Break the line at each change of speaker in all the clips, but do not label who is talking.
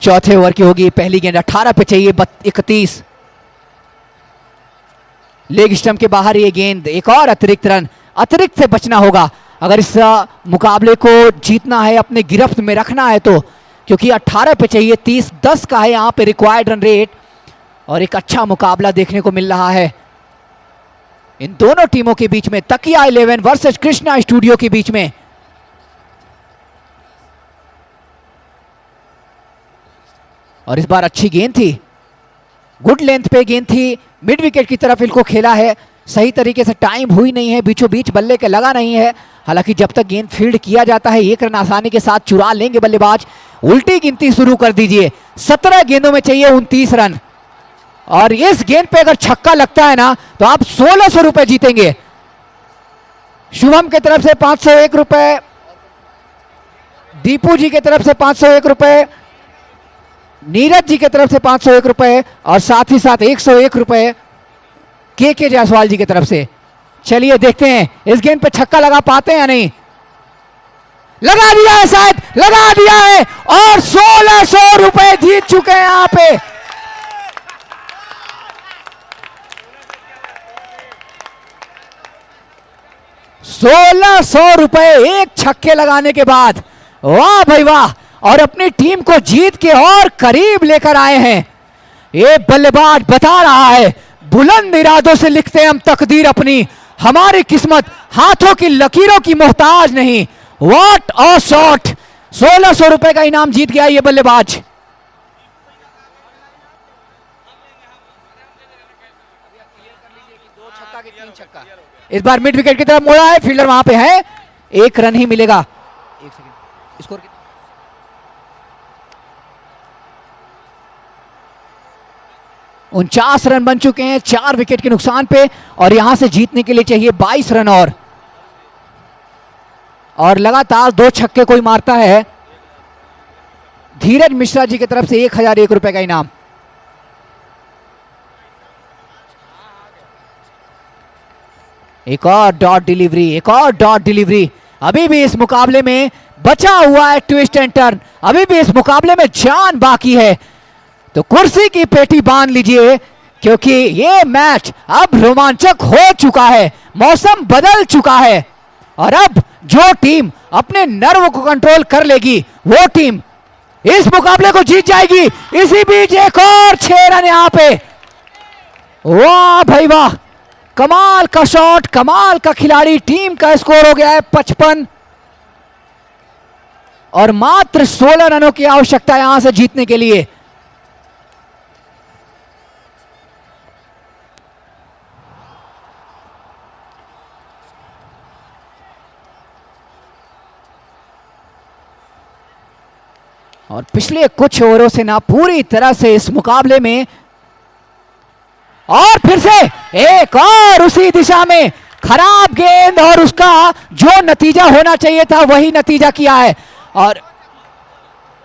चौथे ओवर की होगी पहली गेंद। 18 पे चाहिए 31। लेग स्टंप के बाहर ये गेंद, एक और अतिरिक्त रन। अतिरिक्त से बचना होगा अगर इस मुकाबले को जीतना है, अपने गिरफ्त में रखना है तो, क्योंकि 18 पे चाहिए 30। 10 का है यहां पे रिक्वायर्ड रन रेट और एक अच्छा मुकाबला देखने को मिल रहा है इन दोनों टीमों के बीच में। तकिया 11 वर्सेस कृष्णा स्टूडियो के बीच में। और इस बार अच्छी गेंद थी, गुड लेंथ पे गेंद थी, मिड विकेट की तरफ इनको खेला है। सही तरीके से टाइम हुई नहीं है, बीचों बीच बल्ले के लगा नहीं है। हालांकि जब तक गेंद फील्ड किया जाता है एक रन आसानी के साथ चुरा लेंगे बल्लेबाज। उल्टी गिनती शुरू कर दीजिए। 17 गेंदों में चाहिए 29 रन और इस गेंद पे अगर छक्का लगता है ना तो आप 1600 रुपए जीतेंगे। शुभम की तरफ से 501 रुपए, दीपू जी की तरफ से 501 रुपए, नीरज जी की तरफ से 501 रुपए और साथ ही साथ 101 रुपए के जायसवाल जी की तरफ से। चलिए देखते हैं इस गेंद पे छक्का लगा पाते हैं या नहीं। लगा दिया है, शायद लगा दिया है और 1600 रुपए जीत चुके हैं यहां पे। ₹1600 एक छक्के लगाने के बाद। वाह भाई वाह, और अपनी टीम को जीत के और करीब लेकर आए हैं। ये बल्लेबाज बता रहा है बुलंद इरादों से लिखते हैं हम तकदीर अपनी, हमारी किस्मत हाथों की लकीरों की मोहताज नहीं। What a shot. 1600 रुपए का इनाम जीत गया ये बल्लेबाज। इस बार मिड विकेट की तरफ मोड़ा है, फील्डर वहां पे है, एक रन ही मिलेगा। एक सेकंड, स्कोर 49 रन बन चुके हैं 4 विकेट के नुकसान पे और यहां से जीतने के लिए चाहिए 22 रन और लगातार 2 छक्के कोई मारता है। धीरज मिश्रा जी की तरफ से 1001 रुपए का इनाम। एक और डॉट डिलीवरी, एक और डॉट डिलीवरी। अभी भी इस मुकाबले में बचा हुआ है ट्विस्ट एंड टर्न, अभी भी इस मुकाबले में जान बाकी है। तो कुर्सी की पेटी बांध लीजिए क्योंकि ये मैच अब रोमांचक हो चुका है, मौसम बदल चुका है और अब जो टीम अपने नर्व को कंट्रोल कर लेगी वो टीम इस मुकाबले को जीत जाएगी। इसी बीच एक और 6 रन यहां पे। वाह भाई वाह, कमाल का शॉट, कमाल का खिलाड़ी। टीम का स्कोर हो गया है 55 और मात्र 16 रनों की आवश्यकता यहां से जीतने के लिए। और पिछले कुछ ओवरों से ना पूरी तरह से इस मुकाबले में, और फिर से एक और उसी दिशा में खराब गेंद और उसका जो नतीजा होना चाहिए था वही नतीजा किया है और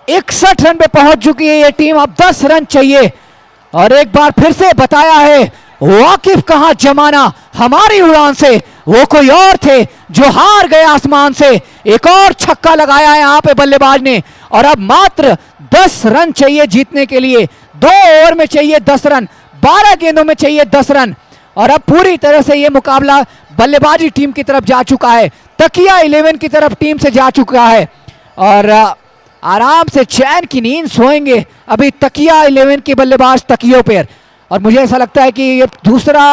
61 रन पे पहुंच चुकी है ये टीम। अब 10 रन चाहिए और एक बार फिर से बताया है वाकिफ कहां जमाना हमारी उड़ान से, वो कोई और थे जो हार गए आसमान से। एक और छक्का लगाया है यहां पे बल्लेबाज ने और अब मात्र 10 रन चाहिए जीतने के लिए। 2 ओवर में चाहिए 10 रन, 12 गेंदों में चाहिए 10 रन और अब पूरी तरह से यह मुकाबला बल्लेबाजी टीम की तरफ जा चुका है, तकिया 11 की तरफ टीम से जा चुका है और आराम से चैन की नींद सोएंगे अभी तकिया 11 के बल्लेबाज तकियों पर। और मुझे ऐसा लगता है कि ये दूसरा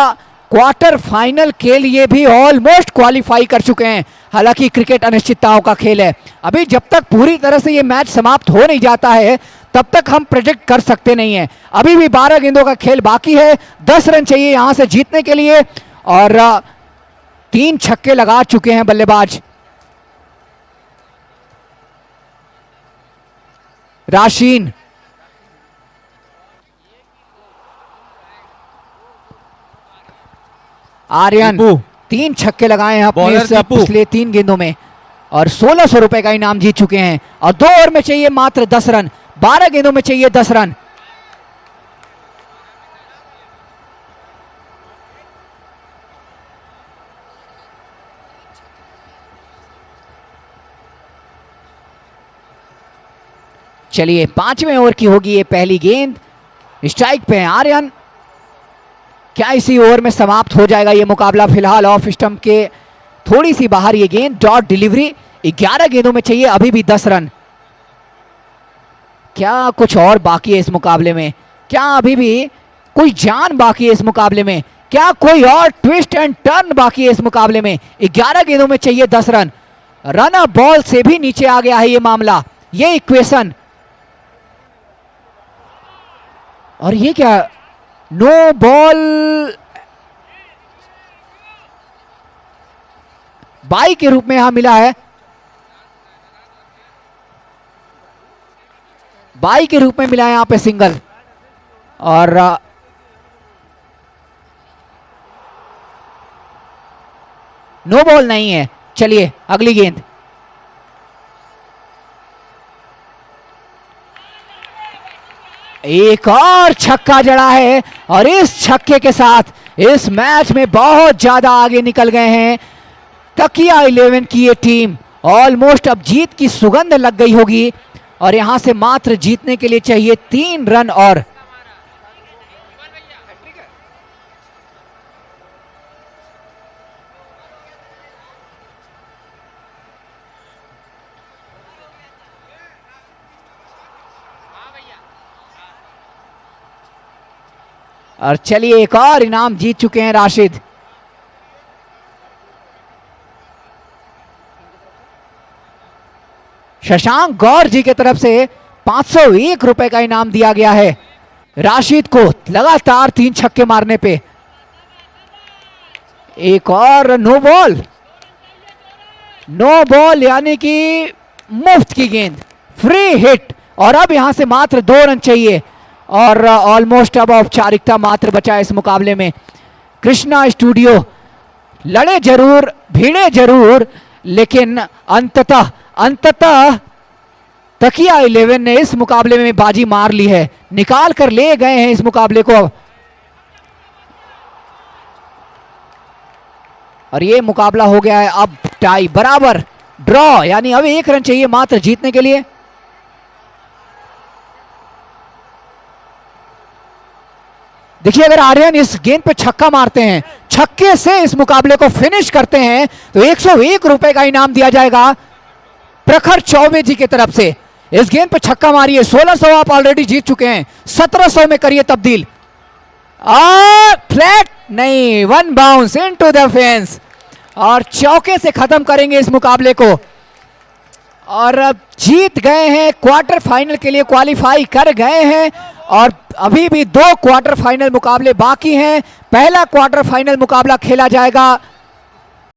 क्वार्टर फाइनल के लिए भी ऑलमोस्ट क्वालिफाई कर चुके हैं। हालांकि क्रिकेट अनिश्चितताओं का खेल है, अभी जब तक पूरी तरह से ये मैच समाप्त हो नहीं जाता है तब तक हम प्रेडिक्ट कर सकते नहीं है। अभी भी 12 गेंदों का खेल बाकी है, 10 रन चाहिए यहां से जीतने के लिए और 3 छक्के लगा चुके हैं बल्लेबाज। राशीन, आर्यन 3 छक्के लगाए हैं अपने इस पिछले 3 गेंदों में और 1600 रुपए का इनाम जीत चुके हैं और 2 ओवर में चाहिए मात्र 10 रन, 12 गेंदों में चाहिए 10 रन। चलिए 5वें ओवर की होगी ये पहली गेंद, स्ट्राइक पे है आर्यन। क्या इसी ओवर में समाप्त हो जाएगा ये मुकाबला? फिलहाल ऑफ स्टंप के थोड़ी सी बाहर ये गेंद, डॉट डिलीवरी। 11 गेंदों में चाहिए अभी भी 10 रन। क्या कुछ और बाकी है इस मुकाबले में? क्या अभी भी कोई जान बाकी है इस मुकाबले में? क्या कोई और ट्विस्ट एंड टर्न बाकी है इस मुकाबले में? 11 गेंदों में चाहिए 10 रन। रन अ बॉल से भी नीचे आ गया है ये मामला, ये इक्वेशन। और ये क्या, नो बॉल बाई के रूप में यहां मिला है, बाई के रूप में मिला है यहां पे सिंगल। और नो बॉल नहीं है। चलिए अगली गेंद, एक और छक्का जड़ा है और इस छक्के के साथ इस मैच में बहुत ज्यादा आगे निकल गए हैं तकिया 11 की ये टीम। ऑलमोस्ट अब जीत की सुगंध लग गई होगी और यहां से मात्र जीतने के लिए चाहिए 3 रन और। और चलिए एक और इनाम जीत चुके हैं राशिद। शशांक गौर जी की तरफ से 501 रुपए का इनाम दिया गया है राशिद को लगातार 3 छक्के मारने पे। एक और नो बॉल, नो बॉल यानी कि मुफ्त की गेंद, फ्री हिट। और अब यहां से मात्र 2 रन चाहिए और ऑलमोस्ट अब औपचारिकता मात्र बचा इस मुकाबले में। कृष्णा स्टूडियो लड़े जरूर, भिड़े जरूर, लेकिन अंततः तकिया 11 ने इस मुकाबले में बाजी मार ली है, निकाल कर ले गए हैं इस मुकाबले को। और ये मुकाबला हो गया है अब टाई, बराबर, ड्रॉ, यानी अब 1 रन चाहिए मात्र जीतने के लिए। देखिए अगर आर्यन इस गेंद पे छक्का मारते हैं, छक्के से इस मुकाबले को फिनिश करते हैं तो 101 रुपए का इनाम दिया जाएगा प्रखर चौबे जी की तरफ से। इस गेंद पे छक्का मारिए, 1600 आप ऑलरेडी जीत चुके हैं, 1700 में करिए तब्दील। फ्लैट नहीं, 1 बाउंस इनटू द फेंस और चौके से खत्म करेंगे इस मुकाबले को और अब जीत गए हैं, क्वार्टर फाइनल के लिए क्वालिफाई कर गए हैं। और अभी भी 2 क्वार्टर फाइनल मुकाबले बाकी हैं। पहला क्वार्टर फाइनल मुकाबला खेला जाएगा